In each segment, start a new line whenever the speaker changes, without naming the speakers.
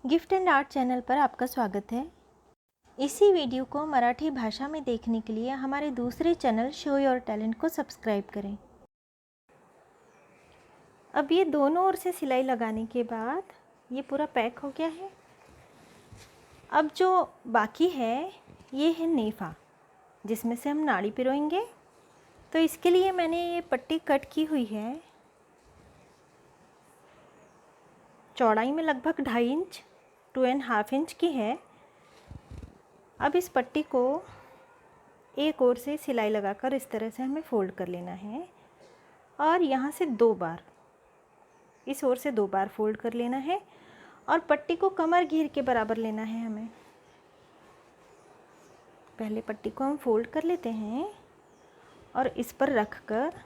Gift and art channel पर आपका स्वागत है। इसी वीडियो को मराठी भाषा में देखने के लिए हमारे दूसरे चैनल शो योर टैलेंट को सब्सक्राइब करें। अब ये दोनों ओर से सिलाई लगाने के बाद ये पूरा पैक हो गया है। अब जो बाकी है ये है नेफा, जिसमें से हम नाड़ी पिरोएंगे। तो इसके लिए मैंने ये पट्टी कट की हुई है, चौड़ाई में लगभग 2.5 इंच 2.5 इंच की है। अब इस पट्टी को एक ओर से सिलाई लगाकर इस तरह से हमें फ़ोल्ड कर लेना है और यहाँ से 2 बार, इस ओर से 2 बार फ़ोल्ड कर लेना है और पट्टी को कमर घेर के बराबर लेना है हमें। पहले पट्टी को हम फ़ोल्ड कर लेते हैं और इस पर रख कर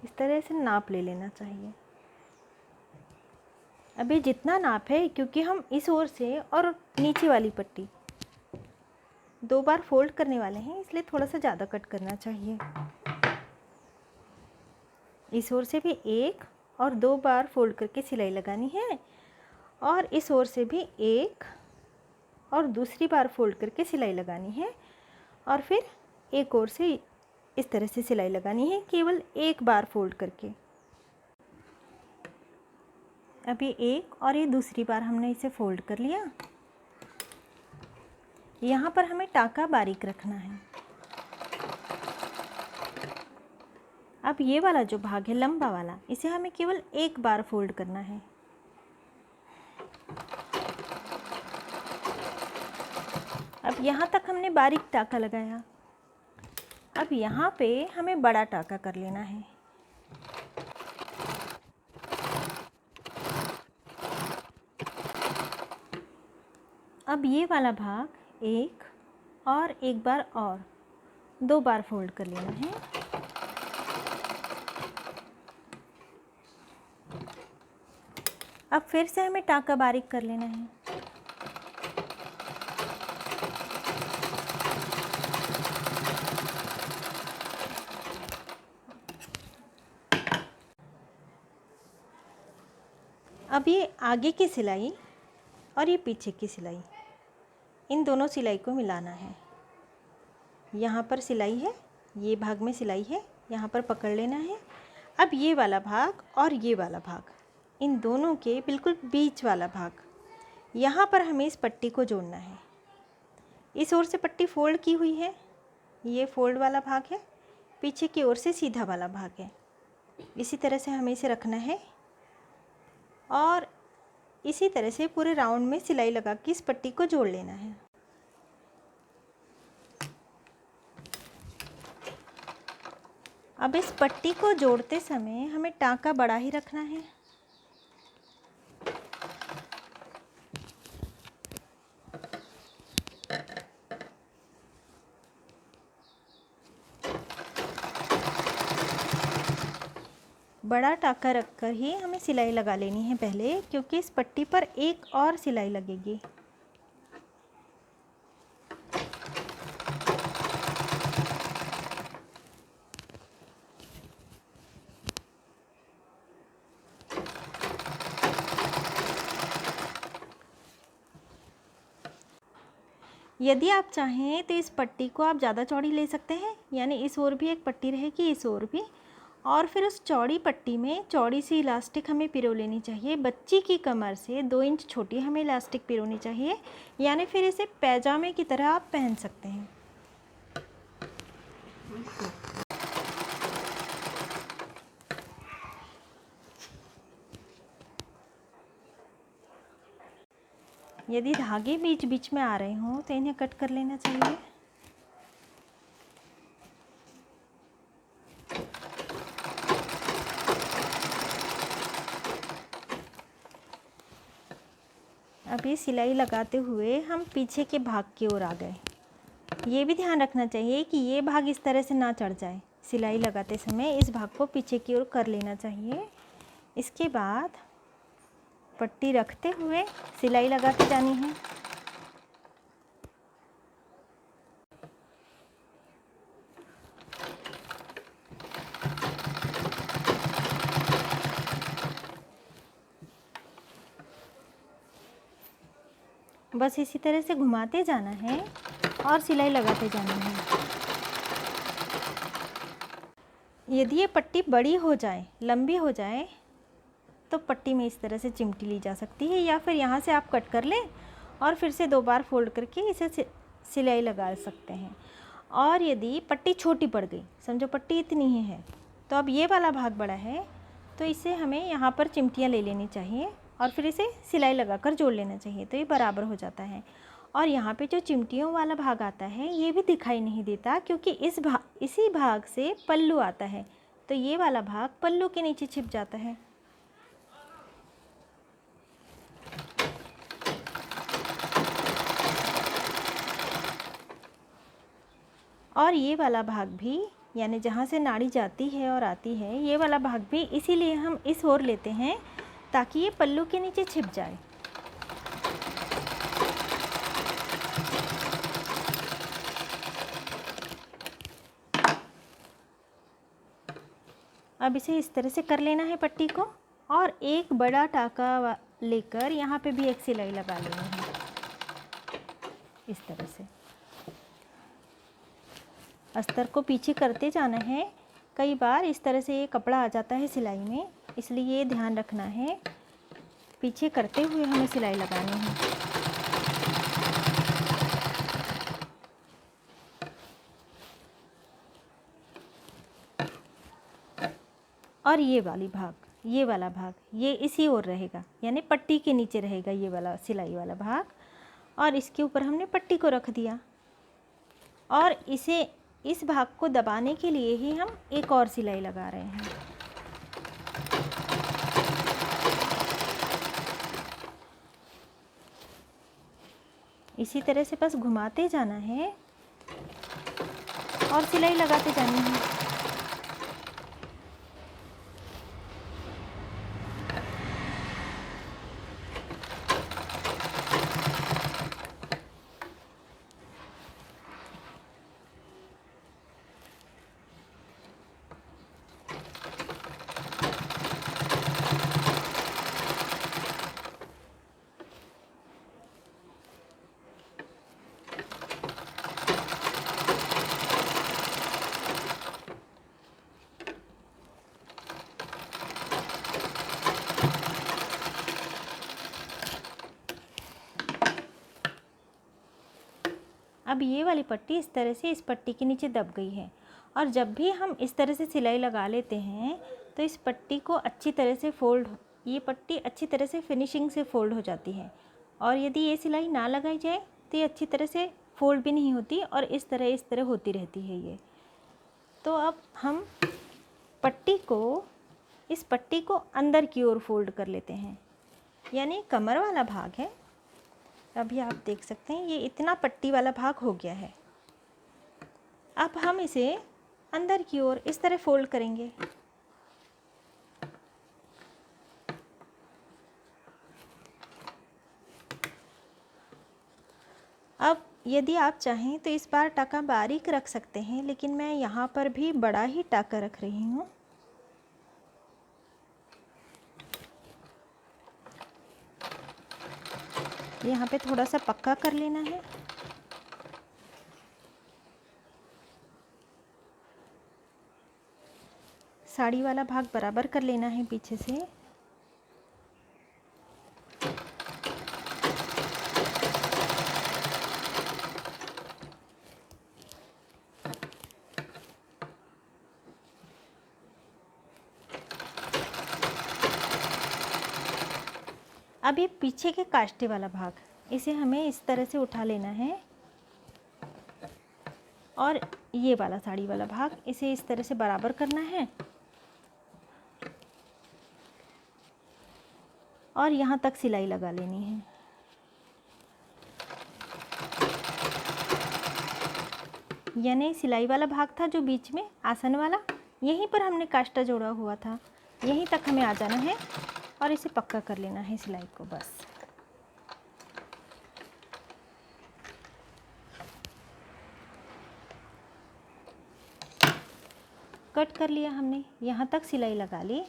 इस तरह से नाप ले लेना चाहिए। अभी जितना नाप है, क्योंकि हम इस ओर से और नीचे वाली पट्टी 2 बार फोल्ड करने वाले हैं, इसलिए थोड़ा सा ज़्यादा कट करना चाहिए। इस ओर से भी 1 और 2 बार फोल्ड करके सिलाई लगानी है और इस ओर से भी 1 और दूसरी बार फोल्ड करके सिलाई लगानी है और फिर एक ओर से इस तरह से सिलाई लगानी है, केवल 1 बार फोल्ड करके। अभी 1 और ये दूसरी बार हमने इसे फोल्ड कर लिया। यहाँ पर हमें टाका बारीक रखना है। अब ये वाला जो भाग है लंबा वाला, इसे हमें केवल 1 बार फोल्ड करना है। अब यहाँ तक हमने बारीक टाका लगाया। अब यहाँ पे हमें बड़ा टाका कर लेना है। अब ये वाला भाग 1 और 1 बार और 2 बार फोल्ड कर लेना है। अब फिर से हमें टाका बारीक कर लेना है। अब ये आगे की सिलाई और ये पीछे की सिलाई, इन दोनों सिलाई को मिलाना है। यहाँ पर सिलाई है, ये भाग में सिलाई है, यहाँ पर पकड़ लेना है। अब ये वाला भाग और ये वाला भाग, इन दोनों के बिल्कुल बीच वाला भाग, यहाँ पर हमें इस पट्टी को जोड़ना है। इस ओर से पट्टी फोल्ड की हुई है, ये फोल्ड वाला भाग है, पीछे की ओर से सीधा वाला भाग है। इसी तरह से हमें इसे रखना है और इसी तरह से पूरे राउंड में सिलाई लगा के इस पट्टी को जोड़ लेना है। अब इस पट्टी को जोड़ते समय हमें टाका बड़ा ही रखना है। बड़ा टाका रखकर ही हमें सिलाई लगा लेनी है पहले, क्योंकि इस पट्टी पर एक और सिलाई लगेगी। यदि आप चाहें तो इस पट्टी को आप ज़्यादा चौड़ी ले सकते हैं, यानी इस ओर भी एक पट्टी रहेगी, इस ओर भी, और फिर उस चौड़ी पट्टी में चौड़ी सी इलास्टिक हमें पिरो लेनी चाहिए। बच्ची की कमर से 2 इंच छोटी हमें इलास्टिक पिरोनी चाहिए, यानी फिर इसे पैजामे की तरह आप पहन सकते हैं। यदि धागे बीच बीच में आ रहे हों तो इन्हें कट कर लेना चाहिए। अभी सिलाई लगाते हुए हम पीछे के भाग की ओर आ गए। ये भी ध्यान रखना चाहिए कि ये भाग इस तरह से ना चढ़ जाए। सिलाई लगाते समय इस भाग को पीछे की ओर कर लेना चाहिए। इसके बाद पट्टी रखते हुए सिलाई लगाते जानी है। बस इसी तरह से घुमाते जाना है और सिलाई लगाते जाना है। यदि ये पट्टी बड़ी हो जाए, लंबी हो जाए, तो पट्टी में इस तरह से चिमटी ली जा सकती है, या फिर यहाँ से आप कट कर लें और फिर से 2 बार फोल्ड करके इसे सिलाई लगा सकते हैं। और यदि पट्टी छोटी पड़ गई, समझो पट्टी इतनी ही है, तो अब ये वाला भाग बड़ा है, तो इसे हमें यहाँ पर चिमटियाँ ले लेनी चाहिए और फिर इसे सिलाई लगाकर जोड़ लेना चाहिए, तो ये बराबर हो जाता है। और यहाँ पे जो चिमटियों वाला भाग आता है ये भी दिखाई नहीं देता, क्योंकि इसी भाग से पल्लू आता है, तो ये वाला भाग पल्लू के नीचे छिप जाता है। और ये वाला भाग भी, यानी जहाँ से नाड़ी जाती है और आती है, ये वाला भाग भी इसीलिए हम इस ओर लेते हैं ताकि ये पल्लू के नीचे छिप जाए। अब इसे इस तरह से कर लेना है पट्टी को, और एक बड़ा टाँका लेकर यहाँ पे भी एक सिलाई लगा लेनी है इस तरह से। अस्तर को पीछे करते जाना है। कई बार इस तरह से ये कपड़ा आ जाता है सिलाई में, इसलिए ये ध्यान रखना है, पीछे करते हुए हमें सिलाई लगानी है। और ये वाला भाग ये इसी ओर रहेगा, यानी पट्टी के नीचे रहेगा ये वाला सिलाई वाला भाग, और इसके ऊपर हमने पट्टी को रख दिया। और इस भाग को दबाने के लिए ही हम एक और सिलाई लगा रहे हैं। इसी तरह से बस घुमाते जाना है और सिलाई लगाते जानी है। अब ये वाली पट्टी इस तरह से इस पट्टी के नीचे दब गई है, और जब भी हम इस तरह से सिलाई लगा लेते हैं तो इस पट्टी को अच्छी तरह से ये पट्टी अच्छी तरह से फिनिशिंग से फोल्ड हो जाती है। और यदि ये सिलाई ना लगाई जाए तो ये अच्छी तरह से फोल्ड भी नहीं होती और इस तरह होती रहती है ये। तो अब हम इस पट्टी को अंदर की ओर फोल्ड कर लेते हैं, यानी कमर वाला भाग है। अभी आप देख सकते हैं ये इतना पट्टी वाला भाग हो गया है। अब हम इसे अंदर की ओर इस तरह फोल्ड करेंगे। अब यदि आप चाहें तो इस बार टाका बारीक रख सकते हैं, लेकिन मैं यहाँ पर भी बड़ा ही टाका रख रही हूँ। यहाँ पे थोड़ा सा पक्का कर लेना है। साड़ी वाला भाग बराबर कर लेना है पीछे से। अब ये पीछे के काष्टे वाला भाग, इसे हमें इस तरह से उठा लेना है, और ये वाला साड़ी वाला भाग इसे इस तरह से बराबर करना है, और यहाँ तक सिलाई लगा लेनी है। यानी सिलाई वाला भाग था जो बीच में आसन वाला, यहीं पर हमने काष्टा जोड़ा हुआ था, यहीं तक हमें आ जाना है और इसे पक्का कर लेना है सिलाई को। बस कट कर लिया हमने, यहाँ तक सिलाई लगा ली।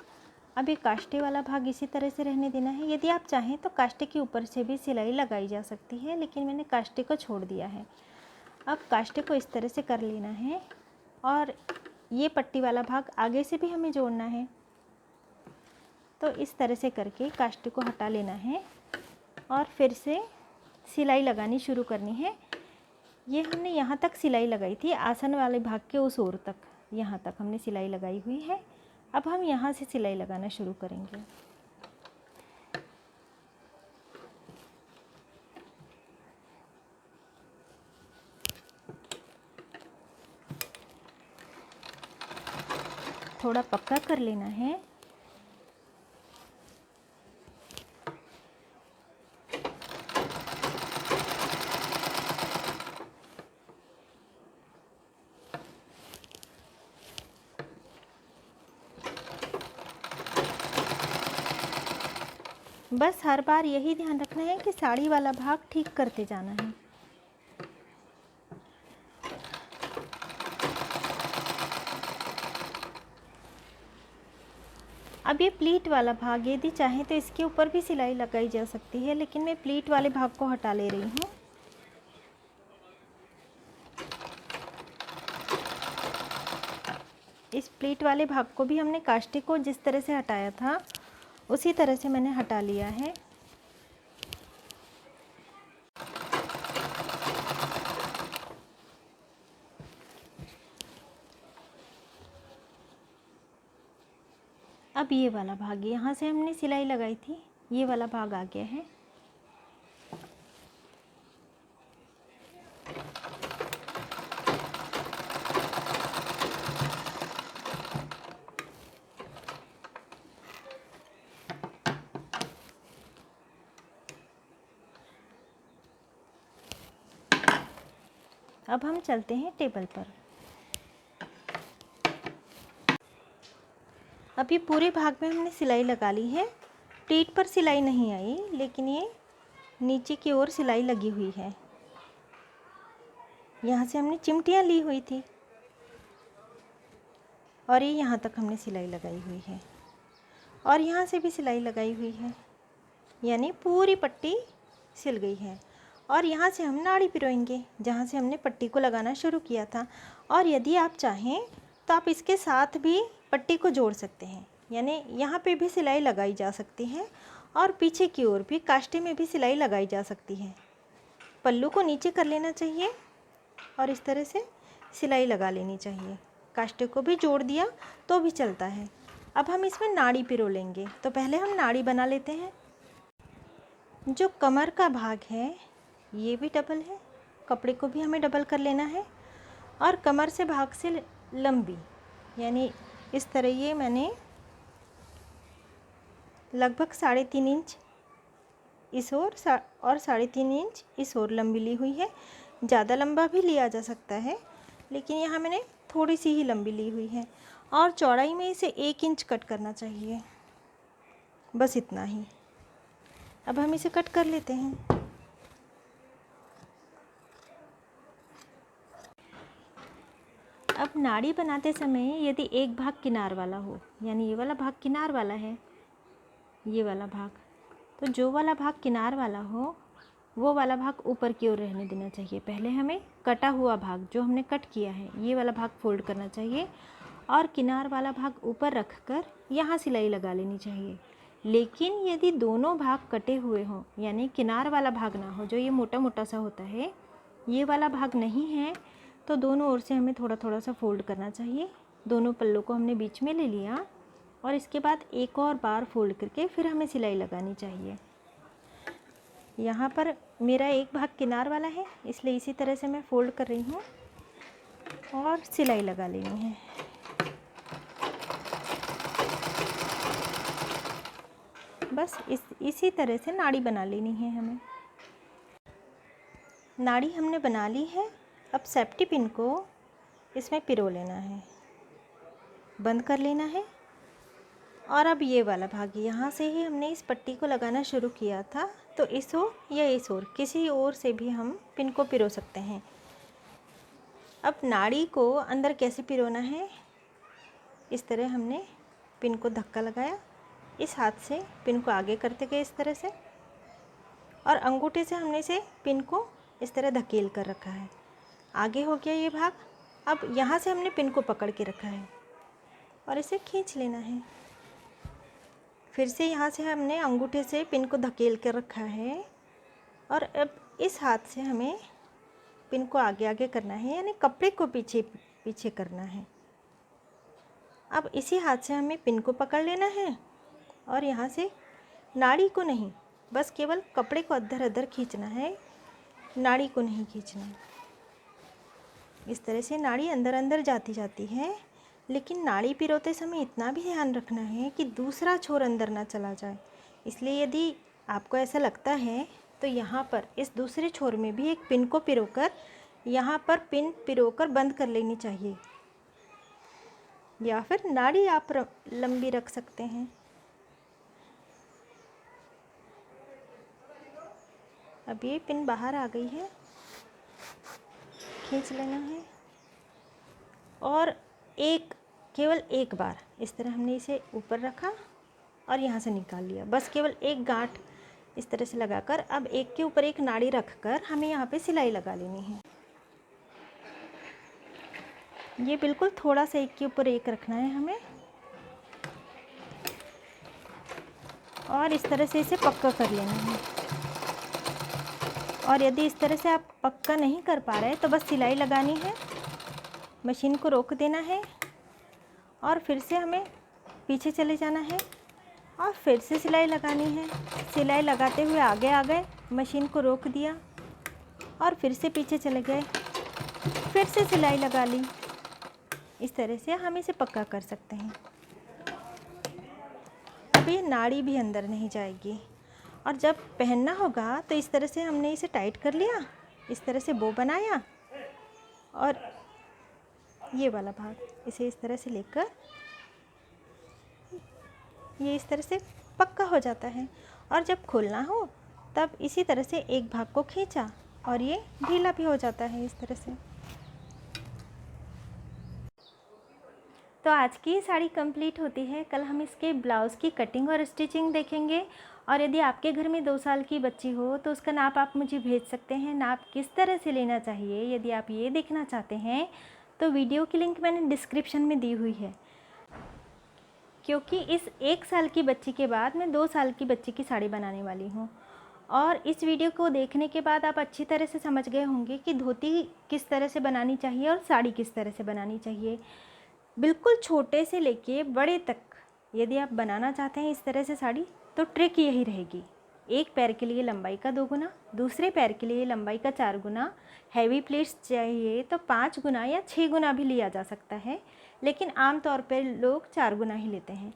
अब ये काष्टे वाला भाग इसी तरह से रहने देना है। यदि आप चाहें तो काष्टे के ऊपर से भी सिलाई लगाई जा सकती है, लेकिन मैंने काष्टे को छोड़ दिया है। अब काष्टे को इस तरह से कर लेना है और ये पट्टी वाला भाग आगे से भी हमें जोड़ना है। तो इस तरह से करके काष्टे को हटा लेना है और फिर से सिलाई लगानी शुरू करनी है। ये हमने यहाँ तक सिलाई लगाई थी, आसन वाले भाग के उस ओर तक, यहाँ तक हमने सिलाई लगाई हुई है। अब हम यहाँ से सिलाई लगाना शुरू करेंगे। थोड़ा पक्का कर लेना है। बस हर बार यही ध्यान रखना है कि साड़ी वाला भाग ठीक करते जाना है। अब ये प्लीट वाला भाग, यदि चाहें तो इसके ऊपर भी सिलाई लगाई जा सकती है, लेकिन मैं प्लीट वाले भाग को हटा ले रही हूँ। इस प्लीट वाले भाग को भी हमने काष्टे को जिस तरह से हटाया था उसी तरह से मैंने हटा लिया है। अब ये वाला भाग, यहाँ से हमने सिलाई लगाई थी, ये वाला भाग आ गया है। अब हम चलते हैं टेबल पर। अब ये पूरे भाग में हमने सिलाई लगा ली है। प्लीट पर सिलाई नहीं आई, लेकिन ये नीचे की ओर सिलाई लगी हुई है। यहाँ से हमने चिमटियाँ ली हुई थी और ये यहाँ तक हमने सिलाई लगाई हुई है और यहाँ से भी सिलाई लगाई हुई है, यानी पूरी पट्टी सिल गई है। और यहाँ से हम नाड़ी पिरोएंगे जहाँ से हमने पट्टी को लगाना शुरू किया था। और यदि आप चाहें तो आप इसके साथ भी पट्टी को जोड़ सकते हैं, यानी यहाँ पे भी सिलाई लगाई जा सकती है और पीछे की ओर भी काष्टे में भी सिलाई लगाई जा सकती है। पल्लू को नीचे कर लेना चाहिए और इस तरह से सिलाई लगा लेनी चाहिए। काष्टे को भी जोड़ दिया तो भी चलता है। अब हम इसमें नाड़ी पिरो लेंगे, तो पहले हम नाड़ी बना लेते हैं। जो कमर का भाग है ये भी डबल है, कपड़े को भी हमें डबल कर लेना है। और कमर से भाग से लंबी, यानी इस तरह ये मैंने लगभग 3.5 इंच इस ओर और 3.5 इंच इस ओर लंबी ली हुई है। ज़्यादा लंबा भी लिया जा सकता है, लेकिन यहाँ मैंने थोड़ी सी ही लंबी ली हुई है। और चौड़ाई में इसे 1 इंच कट करना चाहिए, बस इतना ही। अब हम इसे कट कर लेते हैं। अब नाड़ी बनाते समय यदि एक भाग किनार वाला हो, यानी ये वाला भाग किनार वाला है, ये वाला भाग, तो जो वाला भाग किनार वाला हो वो वाला भाग ऊपर की ओर रहने देना चाहिए। पहले हमें कटा हुआ भाग जो हमने कट किया है ये वाला भाग फोल्ड करना चाहिए और किनार वाला भाग ऊपर रख कर यहाँ सिलाई लगा लेनी चाहिए। लेकिन यदि दोनों भाग कटे हुए हों, यानी किनार वाला भाग ना हो जो ये मोटा मोटा सा होता है, ये वाला भाग नहीं है, तो दोनों ओर से हमें थोड़ा थोड़ा सा फोल्ड करना चाहिए। दोनों पल्लों को हमने बीच में ले लिया और इसके बाद एक और बार फोल्ड करके फिर हमें सिलाई लगानी चाहिए। यहाँ पर मेरा एक भाग किनार वाला है, इसलिए इसी तरह से मैं फ़ोल्ड कर रही हूँ और सिलाई लगा लेनी है। बस इसी तरह से नाड़ी बना लेनी है हमें। नाड़ी हमने बना ली है। अब सेफ्टी पिन को इसमें पिरो लेना है, बंद कर लेना है। और अब ये वाला भाग, यहाँ से ही हमने इस पट्टी को लगाना शुरू किया था, तो इस ओर या इस ओर किसी ओर से भी हम पिन को पिरो सकते हैं। अब नाड़ी को अंदर कैसे पिरोना है, इस तरह हमने पिन को धक्का लगाया, इस हाथ से पिन को आगे करते गए इस तरह से, और अंगूठे से हमने इसे पिन को इस तरह धकेल कर रखा है। आगे हो गया ये भाग। अब यहाँ से हमने पिन को पकड़ के रखा है और इसे खींच लेना है। फिर से यहाँ से हमने अंगूठे से पिन को धकेल कर रखा है और अब इस हाथ से हमें पिन को आगे आगे करना है, यानी कपड़े को पीछे पीछे करना है। अब इसी हाथ से हमें पिन को पकड़ लेना है और यहाँ से नाड़ी को नहीं, बस केवल कपड़े को अद्धर अद्धर खींचना है, नाड़ी को नहीं खींचना है। इस तरह से नाड़ी अंदर अंदर जाती जाती है, लेकिन नाड़ी पिरोते समय इतना भी ध्यान रखना है कि दूसरा छोर अंदर ना चला जाए। इसलिए यदि आपको ऐसा लगता है तो यहाँ पर इस दूसरे छोर में भी एक पिन को पिरोकर यहाँ पर पिन पिरोकर बंद कर लेनी चाहिए, या फिर नाड़ी आप लंबी रख सकते हैं। अब ये पिन बाहर आ गई है, खींच लेना है और केवल एक बार इस तरह हमने इसे ऊपर रखा और यहाँ से निकाल लिया। बस केवल एक गांठ इस तरह से लगाकर अब एक के ऊपर एक नाड़ी रखकर हमें यहाँ पे सिलाई लगा लेनी है। ये बिल्कुल थोड़ा सा एक के ऊपर एक रखना है हमें और इस तरह से इसे पक्का कर लेना है। और यदि इस तरह से आप पक्का नहीं कर पा रहे तो बस सिलाई लगानी है, मशीन को रोक देना है और फिर से हमें पीछे चले जाना है और फिर से सिलाई लगानी है। सिलाई लगाते हुए आगे आ गए, मशीन को रोक दिया और फिर से पीछे चले गए, फिर से सिलाई लगा ली। इस तरह से हम इसे पक्का कर सकते हैं। अब ये नाड़ी भी अंदर नहीं जाएगी और जब पहनना होगा तो इस तरह से हमने इसे टाइट कर लिया, इस तरह से बो बनाया और ये वाला भाग इसे इस तरह से लेकर ये इस तरह से पक्का हो जाता है। और जब खोलना हो तब इसी तरह से एक भाग को खींचा और ये ढीला भी हो जाता है इस तरह से। तो आज की ये साड़ी कंप्लीट होती है। कल हम इसके ब्लाउज़ की कटिंग और स्टिचिंग देखेंगे। और यदि आपके घर में 2 साल की बच्ची हो तो उसका नाप आप मुझे भेज सकते हैं। नाप किस तरह से लेना चाहिए यदि आप ये देखना चाहते हैं तो वीडियो की लिंक मैंने डिस्क्रिप्शन में दी हुई है, क्योंकि इस 1 साल की बच्ची के बाद मैं 2 साल की बच्ची की साड़ी बनाने वाली हूँ। और इस वीडियो को देखने के बाद आप अच्छी तरह से समझ गए होंगे कि धोती किस तरह से बनानी चाहिए और साड़ी किस तरह से बनानी चाहिए। बिल्कुल छोटे से लेके बड़े तक यदि आप बनाना चाहते हैं इस तरह से साड़ी तो ट्रिक यही रहेगी। एक पैर के लिए लंबाई का 2 गुना, दूसरे पैर के लिए लंबाई का 4 गुना, हैवी प्लीट्स चाहिए तो 5 गुना या 6 गुना भी लिया जा सकता है, लेकिन आमतौर पर लोग 4 गुना ही लेते हैं।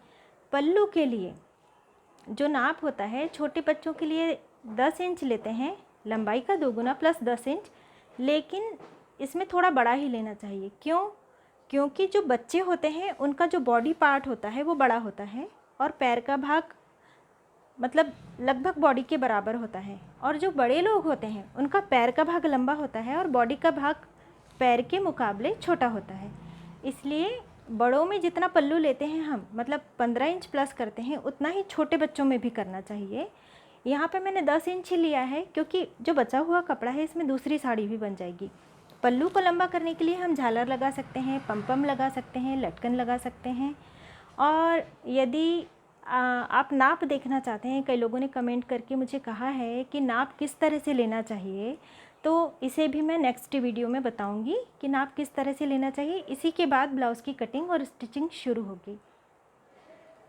पल्लू के लिए जो नाप होता है छोटे बच्चों के लिए 10 इंच लेते हैं, लंबाई का 2 गुना प्लस 10 इंच, लेकिन इसमें थोड़ा बड़ा ही लेना चाहिए। क्योंकि जो बच्चे होते हैं उनका जो बॉडी पार्ट होता है वो बड़ा होता है और पैर का भाग मतलब लगभग बॉडी के बराबर होता है, और जो बड़े लोग होते हैं उनका पैर का भाग लंबा होता है और बॉडी का भाग पैर के मुकाबले छोटा होता है। इसलिए बड़ों में जितना पल्लू लेते हैं हम मतलब 15 इंच प्लस करते हैं, उतना ही छोटे बच्चों में भी करना चाहिए। यहाँ पे मैंने 10 इंच ही लिया है क्योंकि जो बचा हुआ कपड़ा है इसमें दूसरी साड़ी भी बन जाएगी। पल्लू को लंबा करने के लिए हम झालर लगा सकते हैं, पम लगा सकते हैं, लटकन लगा सकते हैं। और यदि आप नाप देखना चाहते हैं, कई लोगों ने कमेंट करके मुझे कहा है कि नाप किस तरह से लेना चाहिए, तो इसे भी मैं नेक्स्ट वीडियो में बताऊंगी कि नाप किस तरह से लेना चाहिए। इसी के बाद ब्लाउज़ की कटिंग और स्टिचिंग शुरू होगी।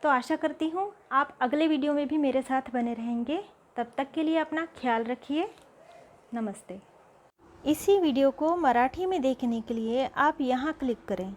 तो आशा करती हूँ आप अगले वीडियो में भी मेरे साथ बने रहेंगे। तब तक के लिए अपना ख्याल रखिए। नमस्ते। इसी वीडियो को मराठी में देखने के लिए आप यहाँ क्लिक करें।